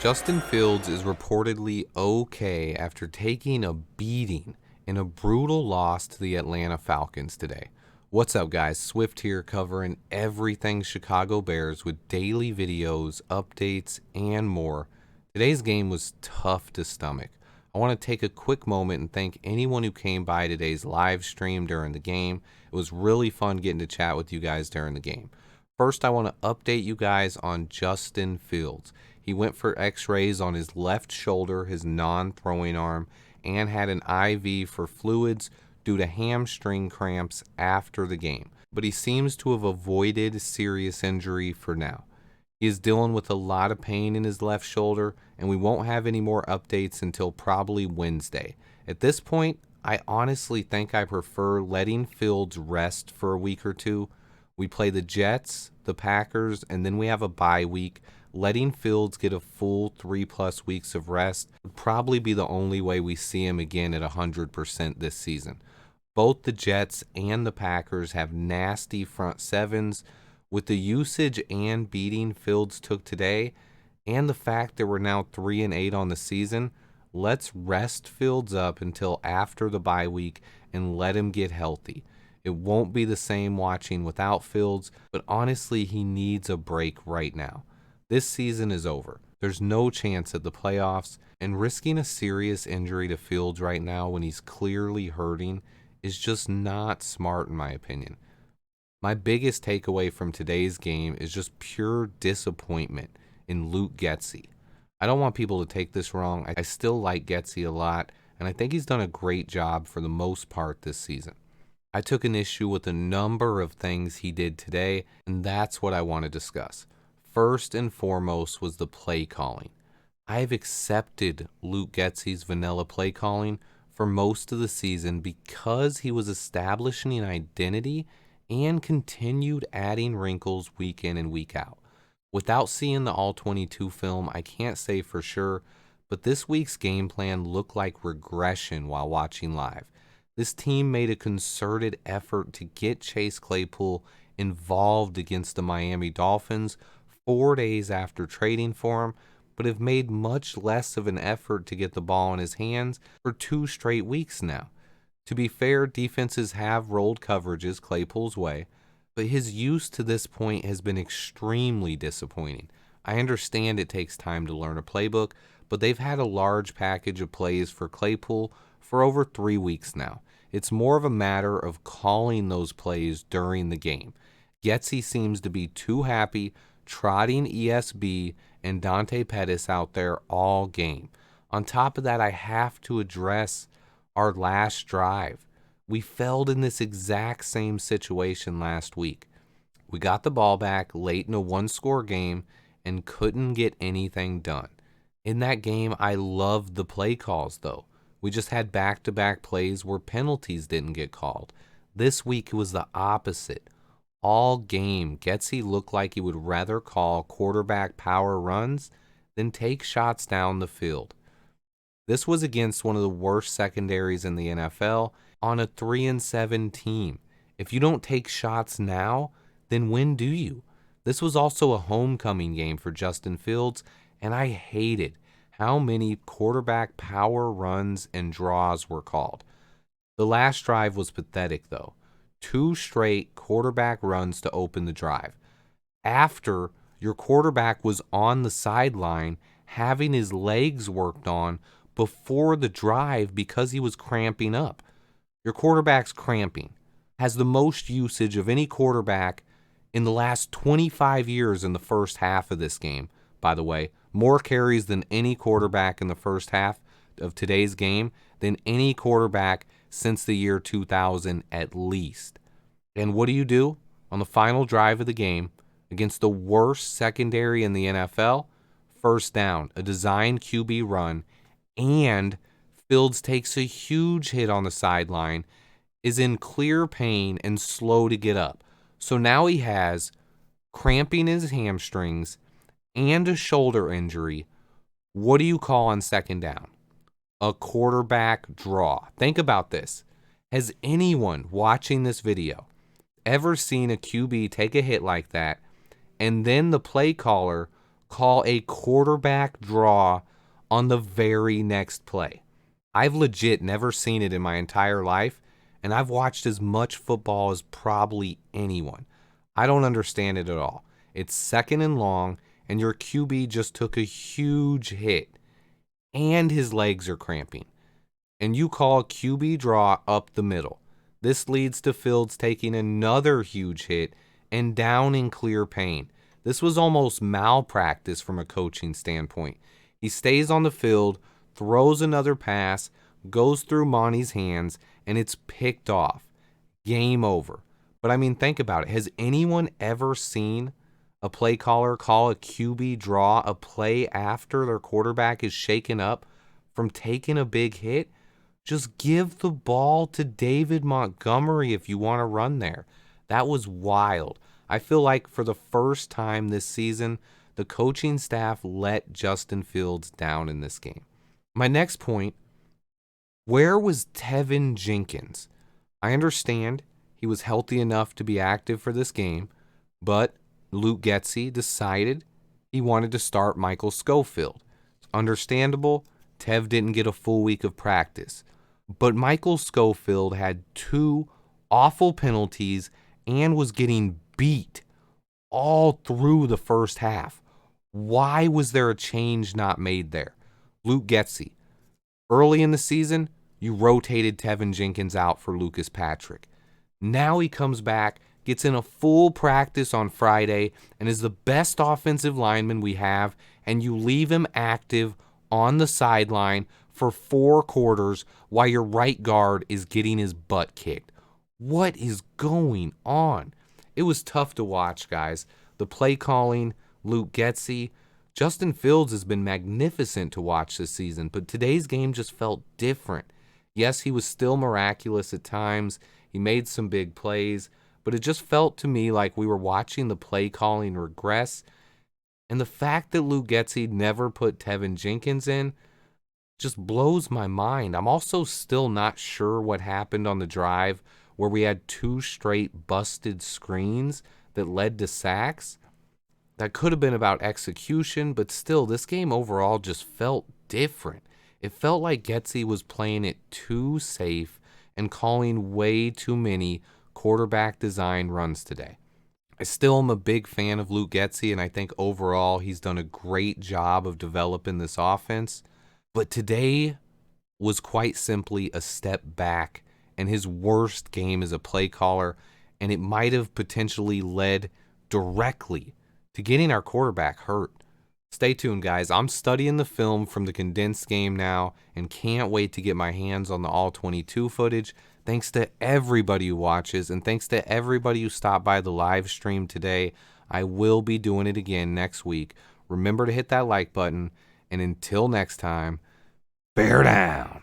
Justin Fields is reportedly okay after taking a beating in a brutal loss to the Atlanta Falcons today. What's up, guys? Swift here, covering everything Chicago Bears with daily videos, updates, and more. Today's game was tough to stomach. I want to take a quick moment and thank anyone who came by today's live stream during the game. It was really fun getting to chat with you guys during the game. First, I want to update you guys on Justin Fields. He went for x-rays on his left shoulder, his non-throwing arm, and had an IV for fluids due to hamstring cramps after the game. But he seems to have avoided serious injury for now. He is dealing with a lot of pain in his left shoulder, and we won't have any more updates until probably Wednesday. At this point, I honestly think I prefer letting Fields rest for a week or two. We play the Jets, the Packers, and then we have a bye week. Letting Fields get a full 3+ weeks of rest would probably be the only way we see him again at 100% this season. Both the Jets and the Packers have nasty front sevens. With the usage and beating Fields took today, and the fact that we're now 3-8 on the season, let's rest Fields up until after the bye week and let him get healthy. It won't be the same watching without Fields, but honestly, he needs a break right now. This season is over. There's no chance at the playoffs, and risking a serious injury to Fields right now when he's clearly hurting is just not smart in my opinion. My biggest takeaway from today's game is just pure disappointment in Luke Getsys. I don't want people to take this wrong. I still like Getsys a lot, and I think he's done a great job for the most part this season. I took an issue with a number of things he did today, and that's what I want to discuss. First and foremost was the play calling. I've accepted Luke Getsys' vanilla play calling for most of the season because he was establishing an identity and continued adding wrinkles week in and week out. Without seeing the All-22 film, I can't say for sure, but this week's game plan looked like regression while watching live. This team made a concerted effort to get Chase Claypool involved against the Miami Dolphins 4 days after trading for him, but have made much less of an effort to get the ball in his hands for 2 straight weeks now. To be fair, defenses have rolled coverages Claypool's way, but his use to this point has been extremely disappointing. I understand it takes time to learn a playbook, but they've had a large package of plays for Claypool for over 3 weeks now. It's more of a matter of calling those plays during the game. Getsys seems to be too happy trotting ESB and Dante Pettis out there all game. On top of that, I have to address our last drive. We failed in this exact same situation last week. We got the ball back late in a 1-score game and couldn't get anything done. In that game, I loved the play calls though. We just had back-to-back plays where penalties didn't get called. This week it was the opposite. All game, Getsys looked like he would rather call quarterback power runs than take shots down the field. This was against one of the worst secondaries in the NFL on a 3-7 team. If you don't take shots now, then when do you? This was also a homecoming game for Justin Fields, and I hated how many quarterback power runs and draws were called. The last drive was pathetic though. 2 straight quarterback runs to open the drive. After your quarterback was on the sideline having his legs worked on before the drive because he was cramping up. Your quarterback's cramping. Has the most usage of any quarterback in the last 25 years in the first half of this game, by the way. More carries than any quarterback in the first half of today's game than any quarterback since the year 2000 at least. And what do? On the final drive of the game, against the worst secondary in the NFL, first down, a designed QB run, and Fields takes a huge hit on the sideline, is in clear pain and slow to get up. So now he has cramping his hamstrings and a shoulder injury. What do you call on second down? A quarterback draw. Think about this. Has anyone watching this video ever seen a QB take a hit like that and then the play caller call a quarterback draw on the very next play. I've legit never seen it in my entire life, and I've watched as much football as probably anyone. I don't understand it at all. It's second and long, and your QB just took a huge hit, and his legs are cramping. And you call a QB draw up the middle. This leads to Fields taking another huge hit and down in clear pain. This was almost malpractice from a coaching standpoint. He stays on the field, throws another pass, goes through Monty's hands, and it's picked off. Game over. But I mean, think about it. Has anyone ever seen a play caller call a QB draw a play after their quarterback is shaken up from taking a big hit? Just give the ball to David Montgomery if you want to run there. That was wild. I feel like for the first time this season, the coaching staff let Justin Fields down in this game. My next point, where was Tevin Jenkins? I understand he was healthy enough to be active for this game, but Luke Getsy decided he wanted to start Michael Schofield. It's understandable. Tev didn't get a full week of practice. But Michael Schofield had 2 awful penalties and was getting beat all through the first half. Why was there a change not made there? Luke Getsy, early in the season, you rotated Tevin Jenkins out for Lucas Patrick. Now he comes back, gets in a full practice on Friday, and is the best offensive lineman we have, and you leave him active on the sideline for 4 quarters while your right guard is getting his butt kicked. What is going on? It was tough to watch, guys. The play calling, Luke Getsy, Justin Fields has been magnificent to watch this season, but today's game just felt different. Yes, he was still miraculous at times. He made some big plays, but it just felt to me like we were watching the play calling regress. And the fact that Luke Getsy never put Tevin Jenkins in just blows my mind. I'm also still not sure what happened on the drive where we had 2 straight busted screens that led to sacks. That could have been about execution, but still, this game overall just felt different. It felt like Getsy was playing it too safe and calling way too many quarterback design runs today. I still am a big fan of Luke Getsy, and I think overall he's done a great job of developing this offense. But today was quite simply a step back and his worst game as a play caller, and it might have potentially led directly to getting our quarterback hurt. Stay tuned, guys. I'm studying the film from the condensed game now and can't wait to get my hands on the all-22 footage. Thanks to everybody who watches, and thanks to everybody who stopped by the live stream today. I will be doing it again next week. Remember to hit that like button, and until next time, bear down.